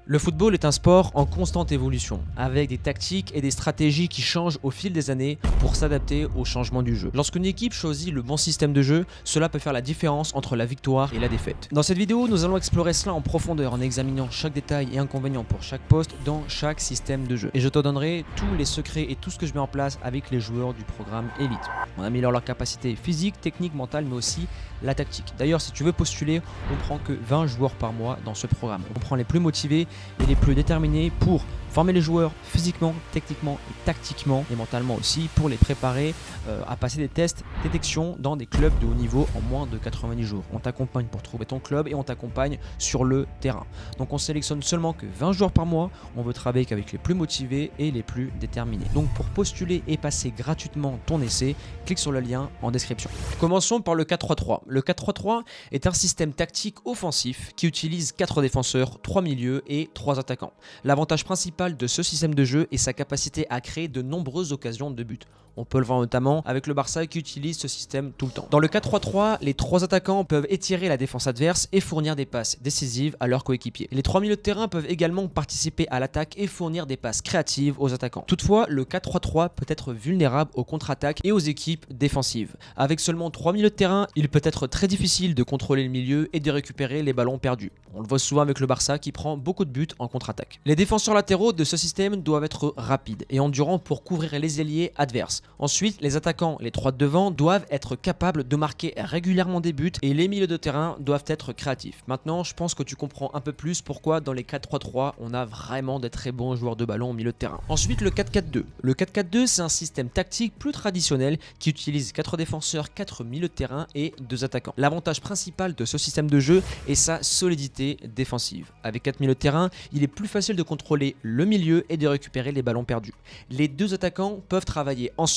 Le football est un sport en constante évolution, avec des tactiques et des stratégies qui changent au fil des années pour s'adapter aux changements du jeu. Lorsqu'une équipe choisit le bon système de jeu, cela peut faire la différence entre la victoire et la défaite. Dans cette vidéo, nous allons explorer cela en profondeur en examinant chaque détail et inconvénient pour chaque poste dans chaque système de jeu. Et je te donnerai tous les secrets et tout ce que je mets en place avec les joueurs du programme Elite. On améliore leur capacité physique, technique, mentale, mais aussi la tactique. D'ailleurs, si tu veux postuler, on prend que 20 joueurs par mois dans ce programme. On prend les plus motivés et les plus déterminés pour former les joueurs physiquement, techniquement et tactiquement et mentalement aussi pour les préparer à passer des tests détection dans des clubs de haut niveau en moins de 90 jours. On t'accompagne pour trouver ton club et on t'accompagne sur le terrain. Donc on sélectionne seulement que 20 joueurs par mois, on veut travailler qu'avec les plus motivés et les plus déterminés. Donc pour postuler et passer gratuitement ton essai, clique sur le lien en description. Commençons par le 4-3-3. Le 4-3-3 est un système tactique offensif qui utilise 4 défenseurs, 3 milieux et 3 attaquants. L'avantage principal de ce système de jeu est sa capacité à créer de nombreuses occasions de but. On peut le voir notamment avec le Barça qui utilise ce système tout le temps. Dans le 4-3-3, les 3 attaquants peuvent étirer la défense adverse et fournir des passes décisives à leurs coéquipiers. Les 3 milieux de terrain peuvent également participer à l'attaque et fournir des passes créatives aux attaquants. Toutefois, le 4-3-3 peut être vulnérable aux contre-attaques et aux équipes défensives. Avec seulement 3 milieux de terrain, il peut être très difficile de contrôler le milieu et de récupérer les ballons perdus. On le voit souvent avec le Barça qui prend beaucoup de buts en contre-attaque. Les défenseurs latéraux de ce système doivent être rapides et endurants pour couvrir les ailiers adverses. Ensuite, les attaquants, les 3 de devant, doivent être capables de marquer régulièrement des buts et les milieux de terrain doivent être créatifs. Maintenant, je pense que tu comprends un peu plus pourquoi dans les 4-3-3, on a vraiment des très bons joueurs de ballon au milieu de terrain. Ensuite, le 4-4-2. Le 4-4-2, c'est un système tactique plus traditionnel qui utilise 4 défenseurs, 4 milieux de terrain et 2 attaquants. L'avantage principal de ce système de jeu est sa solidité défensive. Avec 4 milieux de terrain, il est plus facile de contrôler le milieu et de récupérer les ballons perdus. Les 2 attaquants peuvent travailler ensemble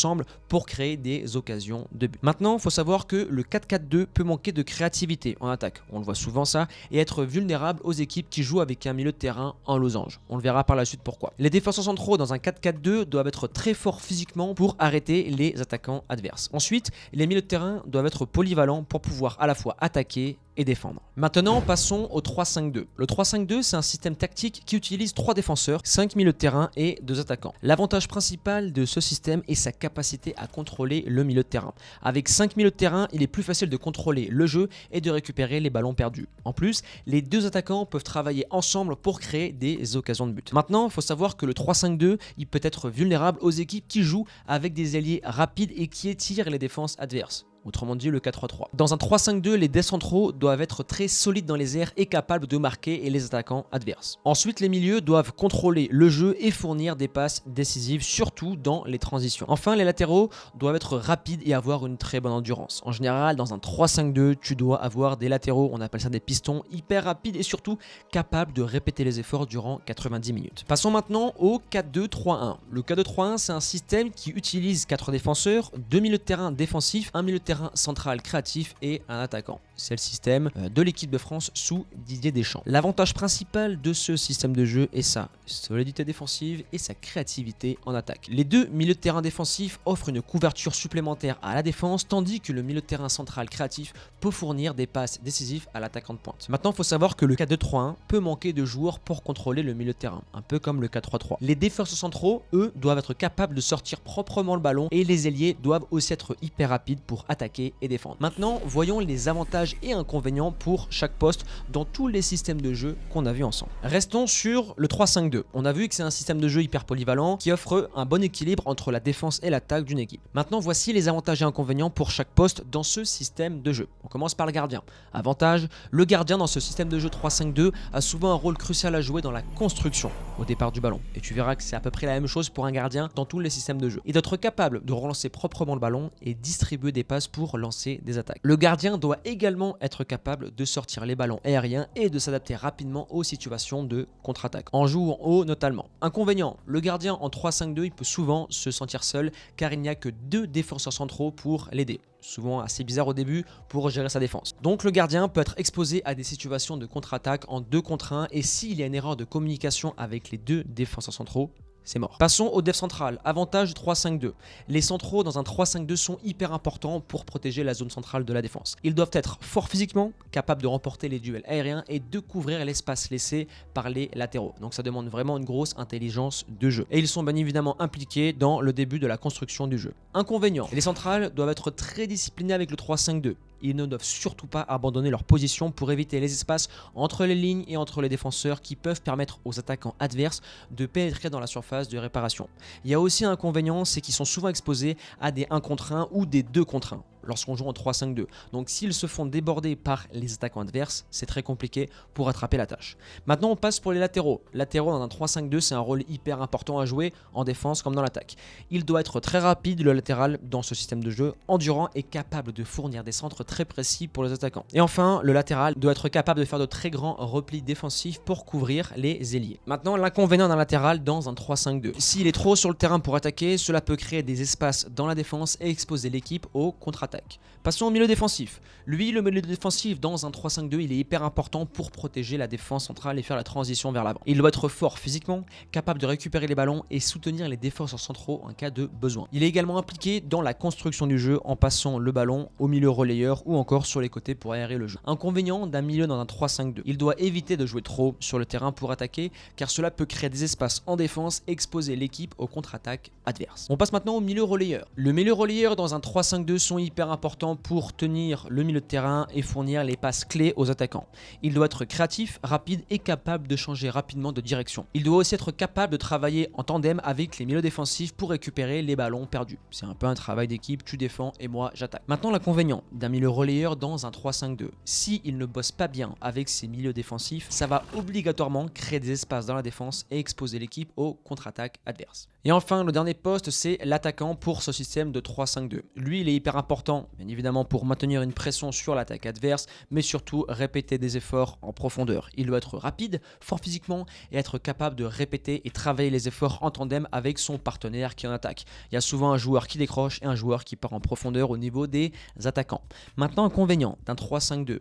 pour créer des occasions de but. Maintenant, il faut savoir que le 4-4-2 peut manquer de créativité en attaque, on le voit souvent ça, et être vulnérable aux équipes qui jouent avec un milieu de terrain en losange. On le verra par la suite pourquoi. Les défenseurs centraux dans un 4-4-2 doivent être très forts physiquement pour arrêter les attaquants adverses. Ensuite, les milieux de terrain doivent être polyvalents pour pouvoir à la fois attaquer et défendre. Maintenant, passons au 3-5-2. Le 3-5-2, c'est un système tactique qui utilise 3 défenseurs, 5 milieux de terrain et 2 attaquants. L'avantage principal de ce système est sa capacité à contrôler le milieu de terrain. Avec 5 milieux de terrain, il est plus facile de contrôler le jeu et de récupérer les ballons perdus. En plus, les 2 attaquants peuvent travailler ensemble pour créer des occasions de but. Maintenant, il faut savoir que le 3-5-2, il peut être vulnérable aux équipes qui jouent avec des ailiers rapides et qui étirent les défenses adverses. Autrement dit, le 4-3-3. Dans un 3-5-2, les décentraux doivent être très solides dans les airs et capables de marquer les attaquants adverses. Ensuite, les milieux doivent contrôler le jeu et fournir des passes décisives, surtout dans les transitions. Enfin, les latéraux doivent être rapides et avoir une très bonne endurance. En général, dans un 3-5-2, tu dois avoir des latéraux, on appelle ça des pistons, hyper rapides et surtout capables de répéter les efforts durant 90 minutes. Passons maintenant au 4-2-3-1. Le 4-2-3-1, c'est un système qui utilise 4 défenseurs, 2 milieux de terrain défensifs, 1 milieu de terrain central créatif et un attaquant. C'est le système de l'équipe de France sous Didier Deschamps. L'avantage principal de ce système de jeu est sa solidité défensive et sa créativité en attaque. Les 2 milieux de terrain défensifs offrent une couverture supplémentaire à la défense, tandis que le milieu de terrain central créatif peut fournir des passes décisives à l'attaquant de pointe. Maintenant, il faut savoir que le 4-2-3-1 peut manquer de joueurs pour contrôler le milieu de terrain, un peu comme le 4-3-3. Les défenseurs centraux, eux, doivent être capables de sortir proprement le ballon et les ailiers doivent aussi être hyper rapides pour attaquer et défendre. Maintenant, voyons les avantages et inconvénients pour chaque poste dans tous les systèmes de jeu qu'on a vu ensemble. Restons sur le 3-5-2. On a vu que c'est un système de jeu hyper polyvalent qui offre un bon équilibre entre la défense et l'attaque d'une équipe. Maintenant, voici les avantages et inconvénients pour chaque poste dans ce système de jeu. On commence par le gardien. Avantage, le gardien dans ce système de jeu 3-5-2 a souvent un rôle crucial à jouer dans la construction au départ du ballon. Et tu verras que c'est à peu près la même chose pour un gardien dans tous les systèmes de jeu. Et d'être capable de relancer proprement le ballon et distribuer des passes pour lancer des attaques. Le gardien doit également être capable de sortir les ballons aériens et de s'adapter rapidement aux situations de contre-attaque, en jouant haut notamment. Inconvénient, le gardien en 3-5-2, il peut souvent se sentir seul car il n'y a que 2 défenseurs centraux pour l'aider. Souvent assez bizarre au début pour gérer sa défense. Donc le gardien peut être exposé à des situations de contre-attaque en 2 contre 1 et s'il y a une erreur de communication avec les 2 défenseurs centraux, c'est mort. Passons au def central. Avantage 3-5-2. Les centraux dans un 3-5-2 sont hyper importants pour protéger la zone centrale de la défense. Ils doivent être forts physiquement, capables de remporter les duels aériens et de couvrir l'espace laissé par les latéraux. Donc ça demande vraiment une grosse intelligence de jeu. Et ils sont bien évidemment impliqués dans le début de la construction du jeu. Inconvénient, les centrales doivent être très disciplinées avec le 3-5-2. Ils ne doivent surtout pas abandonner leur position pour éviter les espaces entre les lignes et entre les défenseurs qui peuvent permettre aux attaquants adverses de pénétrer dans la surface de réparation. Il y a aussi un inconvénient, c'est qu'ils sont souvent exposés à des 1 contre 1 ou des 2 contre 1 lorsqu'on joue en 3-5-2. Donc s'ils se font déborder par les attaquants adverses, c'est très compliqué pour rattraper la tâche. Maintenant on passe pour les latéraux. Latéraux dans un 3-5-2, c'est un rôle hyper important à jouer en défense comme dans l'attaque. Il doit être très rapide le latéral dans ce système de jeu, endurant et capable de fournir des centres très précis pour les attaquants. Et enfin, le latéral doit être capable de faire de très grands replis défensifs pour couvrir les ailiers. Maintenant, l'inconvénient d'un latéral dans un 3-5-2. S'il est trop sur le terrain pour attaquer, cela peut créer des espaces dans la défense et exposer l'équipe aux contre-attaques. Passons au milieu défensif. Lui, le milieu défensif dans un 3-5-2, il est hyper important pour protéger la défense centrale et faire la transition vers l'avant. Il doit être fort physiquement, capable de récupérer les ballons et soutenir les défenseurs centraux en cas de besoin. Il est également impliqué dans la construction du jeu en passant le ballon au milieu relayeur ou encore sur les côtés pour aérer le jeu. Inconvénient d'un milieu dans un 3-5-2. Il doit éviter de jouer trop sur le terrain pour attaquer car cela peut créer des espaces en défense et exposer l'équipe aux contre-attaques adverses. On passe maintenant au milieu relayeur. Le milieu relayeur dans un 3-5-2 sont hyper importants pour tenir le milieu de terrain et fournir les passes clés aux attaquants. Il doit être créatif, rapide et capable de changer rapidement de direction. Il doit aussi être capable de travailler en tandem avec les milieux défensifs pour récupérer les ballons perdus. C'est un peu un travail d'équipe, tu défends et moi j'attaque. Maintenant l'inconvénient d'un milieu relayeur dans un 3-5-2. Si il ne bosse pas bien avec ses milieux défensifs, ça va obligatoirement créer des espaces dans la défense et exposer l'équipe aux contre-attaques adverses. Et enfin, le dernier poste, c'est l'attaquant pour ce système de 3-5-2. Lui, il est hyper important, bien évidemment, pour maintenir une pression sur l'attaque adverse, mais surtout répéter des efforts en profondeur. Il doit être rapide, fort physiquement et être capable de répéter et travailler les efforts en tandem avec son partenaire qui en attaque. Il y a souvent un joueur qui décroche et un joueur qui part en profondeur au niveau des attaquants. Maintenant, inconvénient d'un 3-5-2.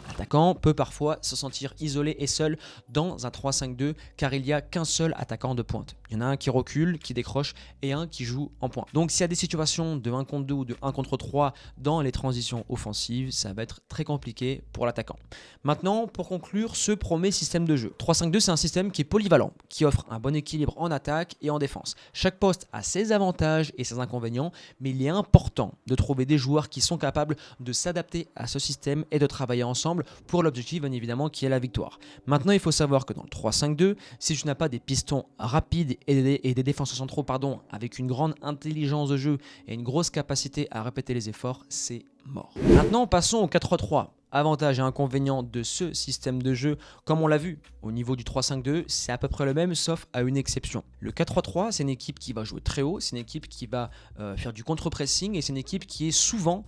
L'attaquant peut parfois se sentir isolé et seul dans un 3-5-2 car il n'y a qu'un seul attaquant de pointe. Il y en a un qui recule, qui décroche et un qui joue en pointe. Donc s'il y a des situations de 1 contre 2 ou de 1 contre 3 dans les transitions offensives, ça va être très compliqué pour l'attaquant. Maintenant, pour conclure ce premier système de jeu. 3-5-2, c'est un système qui est polyvalent, qui offre un bon équilibre en attaque et en défense. Chaque poste a ses avantages et ses inconvénients, mais il est important de trouver des joueurs qui sont capables de s'adapter à ce système et de travailler ensemble pour l'objectif bien évidemment qui est la victoire. Maintenant il faut savoir que dans le 3-5-2, si tu n'as pas des pistons rapides et des défenseurs centraux avec une grande intelligence de jeu et une grosse capacité à répéter les efforts, c'est mort. Maintenant passons au 4-3-3. Avantage et inconvénient de ce système de jeu, comme on l'a vu au niveau du 3-5-2, c'est à peu près le même sauf à une exception. Le 4-3-3, c'est une équipe qui va jouer très haut, c'est une équipe qui va faire du contre-pressing et c'est une équipe qui est souvent,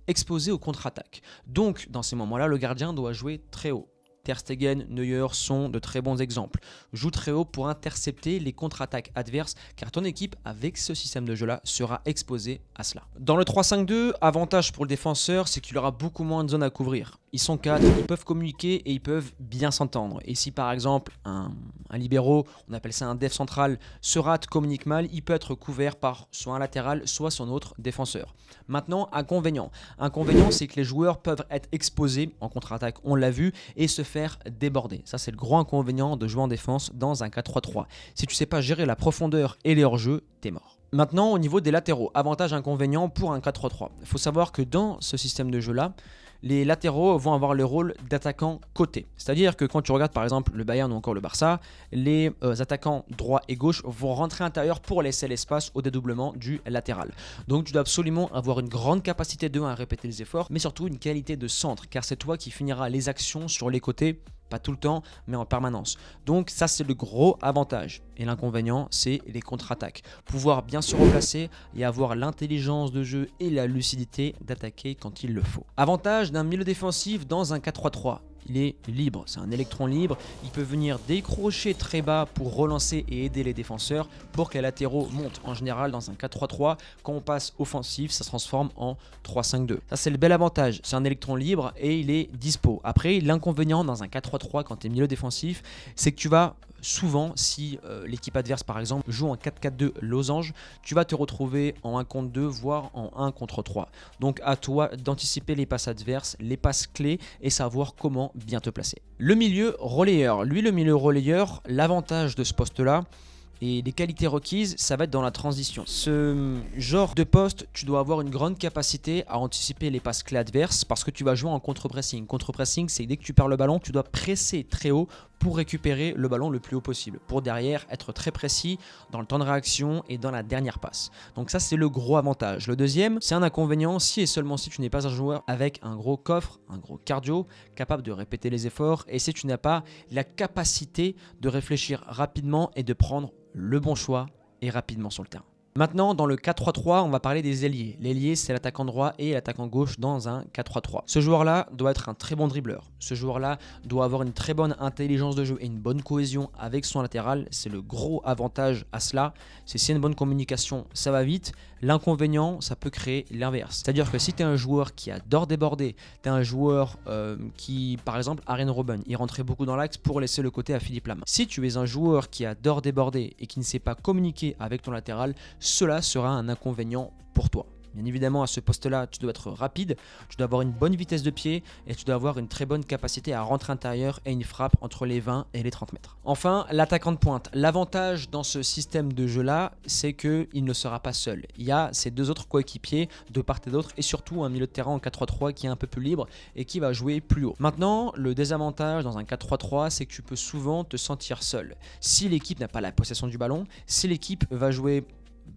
exposée aux contre-attaques. Donc dans ces moments-là, le gardien doit jouer très haut. Ter Stegen, Neuer sont de très bons exemples. Joue très haut pour intercepter les contre-attaques adverses car ton équipe avec ce système de jeu là sera exposée à cela. Dans le 3-5-2, avantage pour le défenseur, c'est qu'il aura beaucoup moins de zones à couvrir. Ils sont 4, ils peuvent communiquer et ils peuvent bien s'entendre. Et si par exemple un libéro, on appelle ça un def central, se rate, communique mal, il peut être couvert par soit un latéral, soit son autre défenseur. Maintenant, inconvénient. Inconvénient, c'est que les joueurs peuvent être exposés en contre-attaque, on l'a vu, et se faire déborder. Ça, c'est le gros inconvénient de jouer en défense dans un 4-3-3. Si tu ne sais pas gérer la profondeur et les hors-jeux, t'es mort. Maintenant, au niveau des latéraux, avantage inconvénient pour un 4-3-3. Il faut savoir que dans ce système de jeu-là, les latéraux vont avoir le rôle d'attaquants côté. C'est-à-dire que quand tu regardes par exemple le Bayern ou encore le Barça, les attaquants droit et gauche vont rentrer à l'intérieur pour laisser l'espace au dédoublement du latéral. Donc tu dois absolument avoir une grande capacité de 1 à répéter les efforts, mais surtout une qualité de centre, car c'est toi qui finiras les actions sur les côtés. Pas tout le temps, mais en permanence. Donc ça, c'est le gros avantage. Et l'inconvénient, c'est les contre-attaques. Pouvoir bien se replacer et avoir l'intelligence de jeu et la lucidité d'attaquer quand il le faut. Avantage d'un milieu défensif dans un 4-3-3. Il est libre, c'est un électron libre, il peut venir décrocher très bas pour relancer et aider les défenseurs pour que les latéraux montent. En général dans un 4-3-3, quand on passe offensif, ça se transforme en 3-5-2. Ça c'est le bel avantage, c'est un électron libre et il est dispo. Après l'inconvénient dans un 4-3-3 quand tu es milieu défensif, c'est que tu vas souvent, si l'équipe adverse par exemple joue en 4-4-2 losange, tu vas te retrouver en 1 contre 2, voire en 1 contre 3. Donc à toi d'anticiper les passes adverses, les passes clés et savoir comment bien te placer. Le milieu relayeur. Lui, le milieu relayeur, l'avantage de ce poste-là, et les qualités requises, ça va être dans la transition. Ce genre de poste, tu dois avoir une grande capacité à anticiper les passes clés adverses parce que tu vas jouer en contre-pressing. Contre-pressing, c'est dès que tu perds le ballon, tu dois presser très haut pour récupérer le ballon le plus haut possible. Pour derrière, être très précis dans le temps de réaction et dans la dernière passe. Donc ça, c'est le gros avantage. Le deuxième, c'est un inconvénient si et seulement si tu n'es pas un joueur avec un gros coffre, un gros cardio, capable de répéter les efforts et si tu n'as pas la capacité de réfléchir rapidement et de prendre le bon choix et rapidement sur le terrain. Maintenant, dans le 4-3-3, on va parler des ailiers. L'ailier, c'est l'attaquant droit et l'attaquant gauche dans un 4-3-3. Ce joueur-là doit être un très bon dribbleur. Ce joueur-là doit avoir une très bonne intelligence de jeu et une bonne cohésion avec son latéral. C'est le gros avantage à cela. C'est s'il y a une bonne communication, ça va vite. L'inconvénient, ça peut créer l'inverse. C'est-à-dire que si tu es un joueur qui adore déborder, tu es un joueur qui, par exemple, Arjen Robben, il rentrait beaucoup dans l'axe pour laisser le côté à Philippe Lam. Si tu es un joueur qui adore déborder et qui ne sait pas communiquer avec ton latéral, cela sera un inconvénient pour toi. Bien évidemment, à ce poste-là, tu dois être rapide, tu dois avoir une bonne vitesse de pied et tu dois avoir une très bonne capacité à rentrer intérieur et une frappe entre les 20 et les 30 mètres. Enfin, l'attaquant de pointe. L'avantage dans ce système de jeu-là, c'est qu'il ne sera pas seul. Il y a ses deux autres coéquipiers de part et d'autre et surtout un milieu de terrain en 4-3-3 qui est un peu plus libre et qui va jouer plus haut. Maintenant, le désavantage dans un 4-3-3, c'est que tu peux souvent te sentir seul. Si l'équipe n'a pas la possession du ballon, si l'équipe va jouer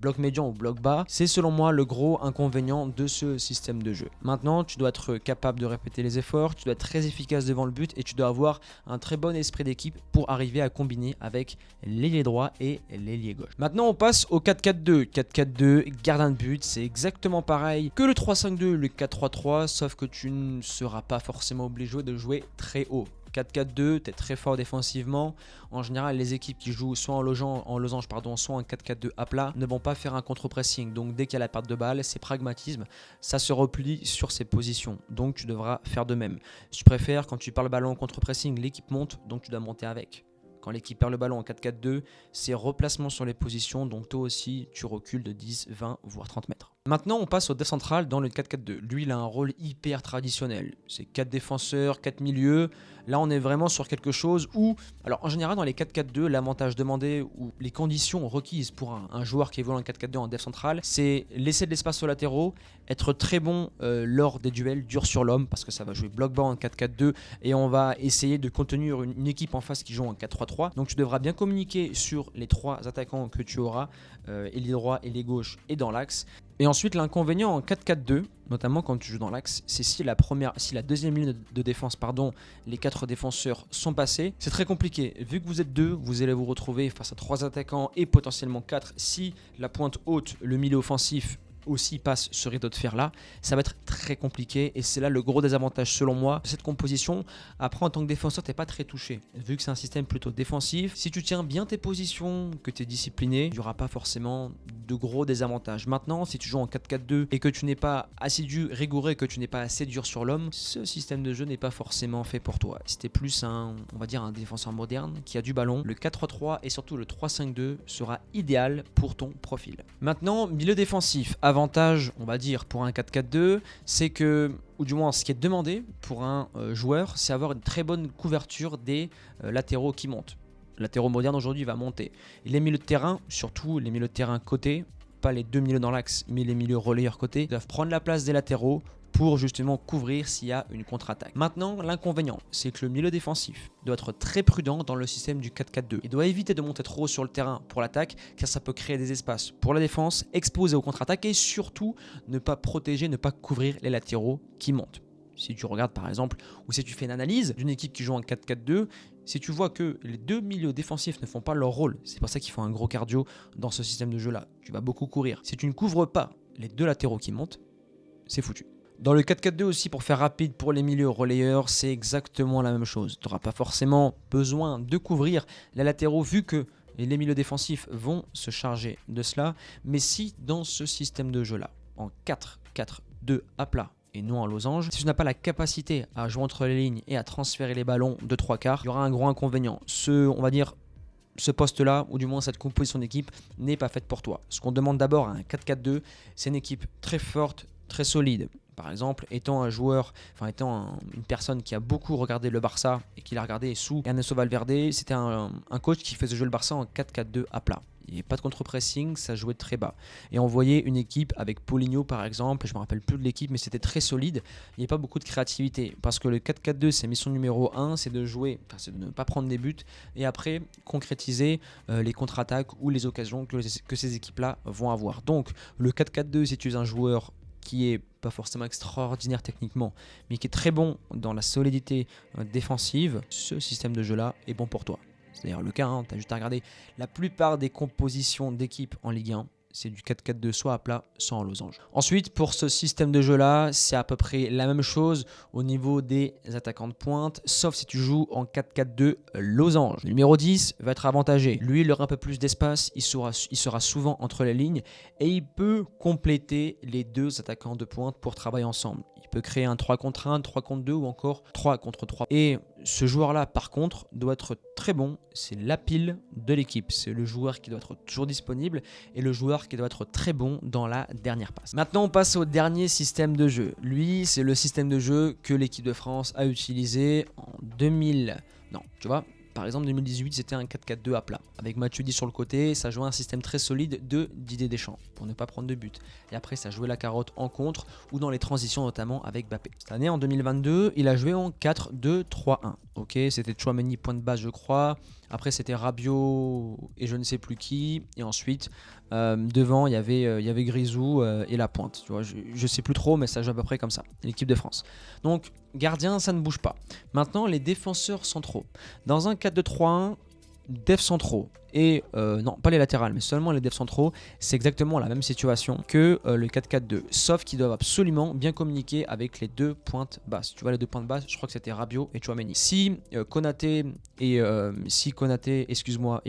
bloc médian ou bloc bas, c'est selon moi le gros inconvénient de ce système de jeu. Maintenant, tu dois être capable de répéter les efforts, tu dois être très efficace devant le but et tu dois avoir un très bon esprit d'équipe pour arriver à combiner avec l'ailier droit et l'ailier gauche. Maintenant, on passe au 4-4-2. 4-4-2, gardien de but, c'est exactement pareil que le 3-5-2, le 4-3-3, sauf que tu ne seras pas forcément obligé de jouer très haut. 4-4-2, tu es très fort défensivement. En général, les équipes qui jouent soit en losange, soit en 4-4-2 à plat ne vont pas faire un contre-pressing. Donc dès qu'il y a la perte de balle, c'est pragmatisme. Ça se replie sur ses positions. Donc tu devras faire de même. Si tu préfères, quand tu perds le ballon en contre-pressing, l'équipe monte, donc tu dois monter avec. Quand l'équipe perd le ballon en 4-4-2, c'est replacement sur les positions, donc toi aussi tu recules de 10, 20, voire 30 mètres. Maintenant, on passe au décentral dans le 4-4-2. Lui, il a un rôle hyper traditionnel. C'est 4 défenseurs, 4 milieux. Là, on est vraiment sur quelque chose où, alors en général, dans les 4-4-2, l'avantage demandé ou les conditions requises pour un joueur qui évolue en 4-4-2 en def central, c'est laisser de l'espace aux latéraux, être très bon lors des duels dur sur l'homme, parce que ça va jouer bloc bas en 4-4-2 et on va essayer de contenir une équipe en face qui joue en 4-3-3. Donc tu devras bien communiquer sur les 3 attaquants que tu auras, ailier droit, ailier gauche et dans l'axe. Et ensuite, l'inconvénient en 4-4-2, notamment quand tu joues dans l'axe, c'est si la deuxième ligne de défense, les 4 défenseurs sont passés, c'est très compliqué. Vu que vous êtes 2, vous allez vous retrouver face à 3 attaquants et potentiellement 4. Si la pointe haute, le milieu offensif, aussi passe ce rideau de fer là, ça va être très compliqué et c'est là le gros désavantage selon moi de cette composition. Après, en tant que défenseur, t'es pas très touché vu que c'est un système plutôt défensif. Si tu tiens bien tes positions, que tu es discipliné, il n'y aura pas forcément de gros désavantages. Maintenant, si tu joues en 4-4-2 et que tu n'es pas assidu, rigoureux, que tu n'es pas assez dur sur l'homme, ce système de jeu n'est pas forcément fait pour toi. Si t'es plus un défenseur moderne qui a du ballon, le 4-3-3 et surtout le 3-5-2 sera idéal pour ton profil. Maintenant, milieu défensif. Avantage, on va dire, pour un 4-4-2, c'est que, ou du moins ce qui est demandé pour un joueur, c'est avoir une très bonne couverture des latéraux qui montent. Latéraux modernes aujourd'hui va monter. Et les milieux de terrain, surtout les milieux de terrain côté, pas les 2 milieux dans l'axe, mais les milieux relayeurs côté, doivent prendre la place des latéraux pour justement couvrir s'il y a une contre-attaque. Maintenant, l'inconvénient, c'est que le milieu défensif doit être très prudent dans le système du 4-4-2. Il doit éviter de monter trop haut sur le terrain pour l'attaque, car ça peut créer des espaces pour la défense, exposer aux contre-attaques et surtout ne pas protéger, ne pas couvrir les latéraux qui montent. Si tu regardes par exemple, ou si tu fais une analyse d'une équipe qui joue en 4-4-2, si tu vois que les 2 milieux défensifs ne font pas leur rôle, c'est pour ça qu'il faut un gros cardio dans ce système de jeu-là. Tu vas beaucoup courir. Si tu ne couvres pas les 2 latéraux qui montent, c'est foutu. Dans le 4-4-2 aussi, pour faire rapide pour les milieux relayeurs, c'est exactement la même chose. Tu n'auras pas forcément besoin de couvrir les latéraux vu que les milieux défensifs vont se charger de cela. Mais si dans ce système de jeu-là, en 4-4-2 à plat et non en losange, si tu n'as pas la capacité à jouer entre les lignes et à transférer les ballons de 3 quarts, il y aura un gros inconvénient. On va dire ce poste-là, ou du moins cette composition d'équipe, n'est pas faite pour toi. Ce qu'on demande d'abord à un 4-4-2, c'est une équipe très forte, très solide. Par exemple, étant un joueur, une personne qui a beaucoup regardé le Barça et qui l'a regardé sous Ernesto Valverde, c'était un coach qui faisait jouer le Barça en 4-4-2 à plat. Il n'y avait pas de contre-pressing, ça jouait très bas. Et on voyait une équipe avec Paulinho par exemple, je ne me rappelle plus de l'équipe, mais c'était très solide. Il n'y avait pas beaucoup de créativité parce que le 4-4-2, c'est mission numéro 1, c'est de jouer, c'est de ne pas prendre des buts et après concrétiser les contre-attaques ou les occasions que ces équipes-là vont avoir. Donc le 4-4-2, si tu es un joueur qui est pas forcément extraordinaire techniquement, mais qui est très bon dans la solidité défensive, ce système de jeu-là est bon pour toi. C'est d'ailleurs le cas, tu as juste à regarder la plupart des compositions d'équipes en Ligue 1. C'est du 4-4-2 soit à plat, soit en losange. Ensuite, pour ce système de jeu-là, c'est à peu près la même chose au niveau des attaquants de pointe, sauf si tu joues en 4-4-2 losange. Le numéro 10 va être avantagé. Lui, il aura un peu plus d'espace, il sera souvent entre les lignes et il peut compléter les deux attaquants de pointe pour travailler ensemble. Il peut créer un 3 contre 1, 3 contre 2 ou encore 3 contre 3. Et ce joueur-là, par contre, doit être très bon. C'est la pile de l'équipe. C'est le joueur qui doit être toujours disponible et le joueur qui doit être très bon dans la dernière passe. Maintenant, on passe au dernier système de jeu. Lui, c'est le système de jeu que l'équipe de France a utilisé en 2000. Non, tu vois. Par exemple, 2018, c'était un 4-4-2 à plat. Avec Matuidi sur le côté, ça jouait un système très solide de Didier Deschamps pour ne pas prendre de but. Et après, ça jouait la carotte en contre ou dans les transitions, notamment avec Mbappé. Cette année, en 2022, il a joué en 4-2-3-1. Ok, c'était Tchouaméni point de base, je crois. Après, c'était Rabiot et je ne sais plus qui. Et ensuite, devant, il y avait Grisou et la pointe. Tu vois, je ne sais plus trop, mais ça joue à peu près comme ça, l'équipe de France. Donc, gardien, ça ne bouge pas. Maintenant, les défenseurs centraux. Dans un 4-2-3-1, def centraux et non pas les latérales mais seulement les def centraux, c'est exactement la même situation que le 4-4-2, sauf qu'ils doivent absolument bien communiquer avec les deux pointes basses. Tu vois, les deux pointes basses, je crois que c'était Rabiot et Tchouaméni. Si Konaté et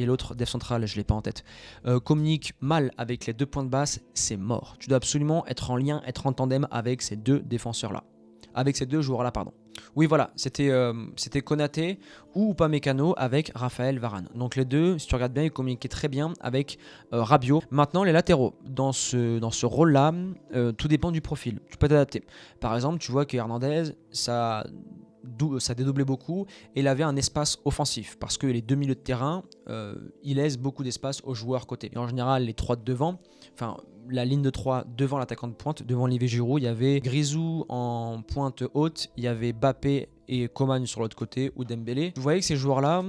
l'autre def central, je l'ai pas en tête, communiquent mal avec les deux pointes basses, c'est mort. Tu dois absolument être en lien, être en tandem avec ces deux défenseurs là. Avec ces deux joueurs-là, pardon. Oui, voilà, c'était Konaté ou Upamecano avec Raphaël Varane. Donc les deux, si tu regardes bien, ils communiquaient très bien avec Rabiot. Maintenant, les latéraux, dans ce rôle-là, tout dépend du profil. Tu peux t'adapter. Par exemple, tu vois que Hernandez, ça dédoublait beaucoup et il avait un espace offensif parce que les deux milieux de terrain, il laisse beaucoup d'espace aux joueurs côté. Et en général, les trois de devant, la ligne de 3 devant l'attaquant de pointe, devant Olivier Giroud, il y avait Grisou en pointe haute, il y avait Mbappé et Coman sur l'autre côté ou Dembélé. Vous voyez que ces joueurs-là,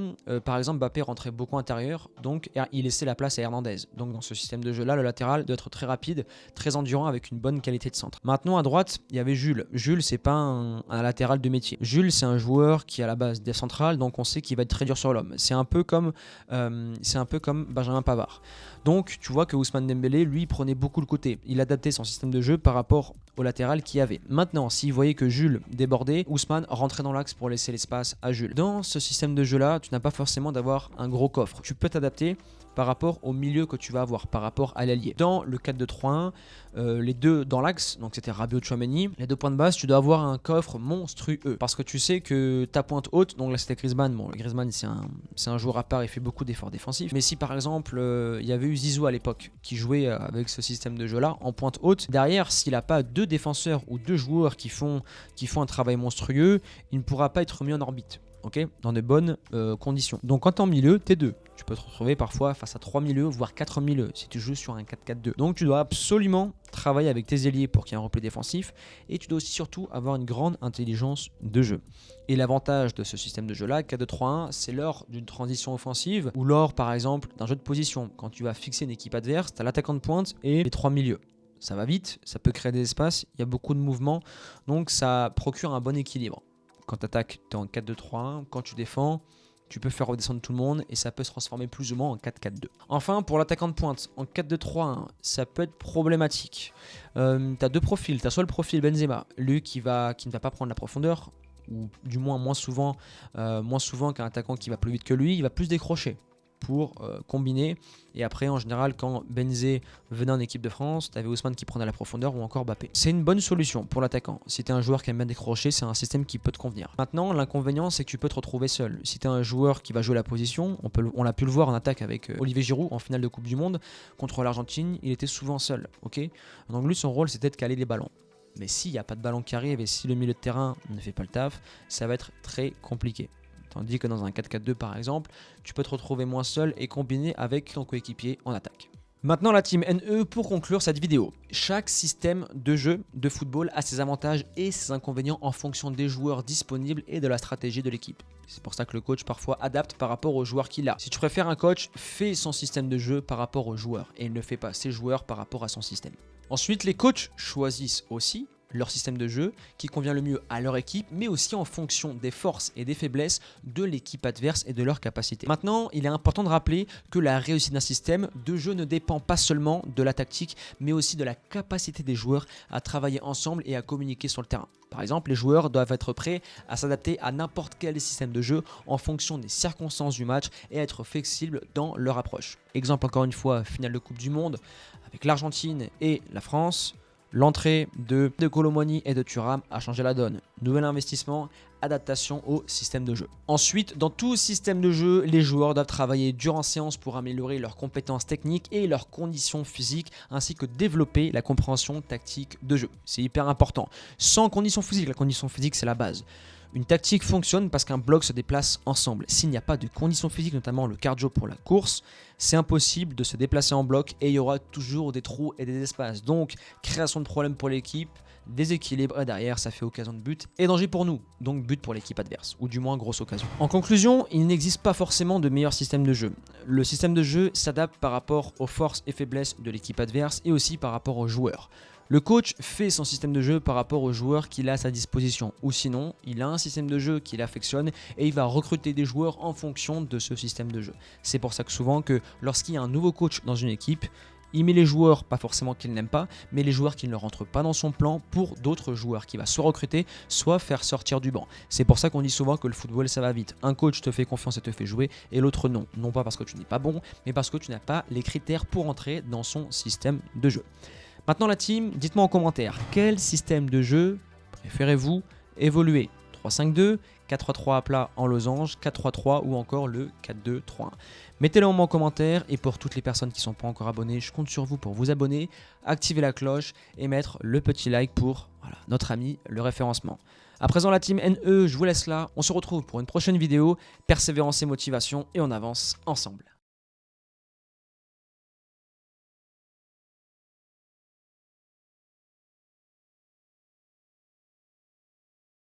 par exemple Mbappé rentrait beaucoup intérieur, donc il laissait la place à Hernandez. Donc dans ce système de jeu-là, le latéral doit être très rapide, très endurant avec une bonne qualité de centre. Maintenant à droite, il y avait Jules. Jules, c'est pas un latéral de métier. Jules, c'est un joueur qui à la base des centrales, donc on sait qu'il va être très dur sur l'homme. C'est un peu comme Benjamin Pavard. Donc tu vois que Ousmane Dembélé, lui, prenait beaucoup le côté. Il adaptait son système de jeu par rapport au latéral qu'il y avait. Maintenant, s'il voyait que Jules débordait, Ousmane rentrait dans l'axe pour laisser l'espace à Jules. Dans ce système de jeu-là, tu n'as pas forcément d'avoir un gros coffre. Tu peux t'adapter par rapport au milieu que tu vas avoir, par rapport à l'allié. Dans le 4-2-3-1, les deux dans l'axe, donc c'était Rabiot, Tchouaméni, les deux points de base, tu dois avoir un coffre monstrueux. Parce que tu sais que ta pointe haute, donc là c'était Griezmann, Griezmann c'est un joueur à part, il fait beaucoup d'efforts défensifs. Mais si par exemple, il y avait eu Zizou à l'époque, qui jouait avec ce système de jeu-là, en pointe haute, derrière, s'il n'a pas deux défenseurs ou deux joueurs qui font un travail monstrueux, il ne pourra pas être mis en orbite. Okay, dans de bonnes conditions. Donc quand tu es en milieu, tu es deux. Tu peux te retrouver parfois face à 3 milieux, voire 4 milieux si tu joues sur un 4-4-2. Donc tu dois absolument travailler avec tes ailiers pour qu'il y ait un repli défensif et tu dois aussi surtout avoir une grande intelligence de jeu. Et l'avantage de ce système de jeu-là, 4-2-3-1, c'est lors d'une transition offensive ou lors par exemple d'un jeu de position. Quand tu vas fixer une équipe adverse, tu as l'attaquant de pointe et les 3 milieux. Ça va vite, ça peut créer des espaces, il y a beaucoup de mouvements, donc ça procure un bon équilibre. Quand tu attaques, tu es en 4-2-3-1. Quand tu défends, tu peux faire redescendre tout le monde et ça peut se transformer plus ou moins en 4-4-2. Enfin, pour l'attaquant de pointe, en 4-2-3-1, ça peut être problématique. Tu as deux profils. Tu as soit le profil Benzema, lui qui ne va pas prendre la profondeur, ou du moins moins souvent qu'un attaquant qui va plus vite que lui, il va plus décrocher. pour combiner. Et après, en général, quand Benzé venait en équipe de France, tu avais Ousmane qui prenait la profondeur ou encore Mbappé. C'est une bonne solution pour l'attaquant. Si tu es un joueur qui aime bien décrocher, c'est un système qui peut te convenir. Maintenant, l'inconvénient, c'est que tu peux te retrouver seul. Si tu es un joueur qui va jouer la position, on l'a pu le voir en attaque avec Olivier Giroud en finale de Coupe du Monde contre l'Argentine, il était souvent seul. Donc lui, son rôle, c'était de caler les ballons. Mais s'il n'y a pas de ballon qui arrive et si le milieu de terrain ne fait pas le taf, ça va être très compliqué. Tandis que dans un 4-4-2 par exemple, tu peux te retrouver moins seul et combiner avec ton coéquipier en attaque. Maintenant la team NE pour conclure cette vidéo. Chaque système de jeu de football a ses avantages et ses inconvénients en fonction des joueurs disponibles et de la stratégie de l'équipe. C'est pour ça que le coach parfois adapte par rapport aux joueurs qu'il a. Si tu préfères un coach, fais son système de jeu par rapport aux joueurs et il ne fait pas ses joueurs par rapport à son système. Ensuite, les coachs choisissent aussi leur système de jeu qui convient le mieux à leur équipe, mais aussi en fonction des forces et des faiblesses de l'équipe adverse et de leurs capacités. Maintenant, il est important de rappeler que la réussite d'un système de jeu ne dépend pas seulement de la tactique, mais aussi de la capacité des joueurs à travailler ensemble et à communiquer sur le terrain. Par exemple, les joueurs doivent être prêts à s'adapter à n'importe quel système de jeu en fonction des circonstances du match et être flexibles dans leur approche. Exemple encore une fois, finale de Coupe du Monde avec l'Argentine et la France. L'entrée de Kolo Muani et de Thuram a changé la donne. Nouvel investissement, adaptation au système de jeu. Ensuite, dans tout système de jeu, les joueurs doivent travailler dur en séance pour améliorer leurs compétences techniques et leurs conditions physiques, ainsi que développer la compréhension tactique de jeu. C'est hyper important. Sans conditions physiques, la condition physique c'est la base. Une tactique fonctionne parce qu'un bloc se déplace ensemble. S'il n'y a pas de conditions physiques, notamment le cardio pour la course, c'est impossible de se déplacer en bloc et il y aura toujours des trous et des espaces. Donc, création de problèmes pour l'équipe, déséquilibre et derrière, ça fait occasion de but et danger pour nous. Donc, but pour l'équipe adverse, ou du moins grosse occasion. En conclusion, il n'existe pas forcément de meilleur système de jeu. Le système de jeu s'adapte par rapport aux forces et faiblesses de l'équipe adverse et aussi par rapport aux joueurs. Le coach fait son système de jeu par rapport aux joueurs qu'il a à sa disposition ou sinon il a un système de jeu qu'il affectionne et il va recruter des joueurs en fonction de ce système de jeu. C'est pour ça que souvent que lorsqu'il y a un nouveau coach dans une équipe, il met les joueurs, pas forcément qu'il n'aime pas, mais les joueurs qui ne rentrent pas dans son plan pour d'autres joueurs qu'il va soit recruter, soit faire sortir du banc. C'est pour ça qu'on dit souvent que le football ça va vite. Un coach te fait confiance et te fait jouer et l'autre non. Non pas parce que tu n'es pas bon, mais parce que tu n'as pas les critères pour entrer dans son système de jeu. Maintenant la team, dites-moi en commentaire, quel système de jeu préférez-vous évoluer? 3-5-2, 4-3-3 à plat en losange, 4-3-3 ou encore le 4-2-3-1. Mettez-le en commentaire et pour toutes les personnes qui ne sont pas encore abonnées, je compte sur vous pour vous abonner, activer la cloche et mettre le petit like pour notre ami le référencement. À présent la team NE, je vous laisse là, on se retrouve pour une prochaine vidéo, persévérance et motivation et on avance ensemble.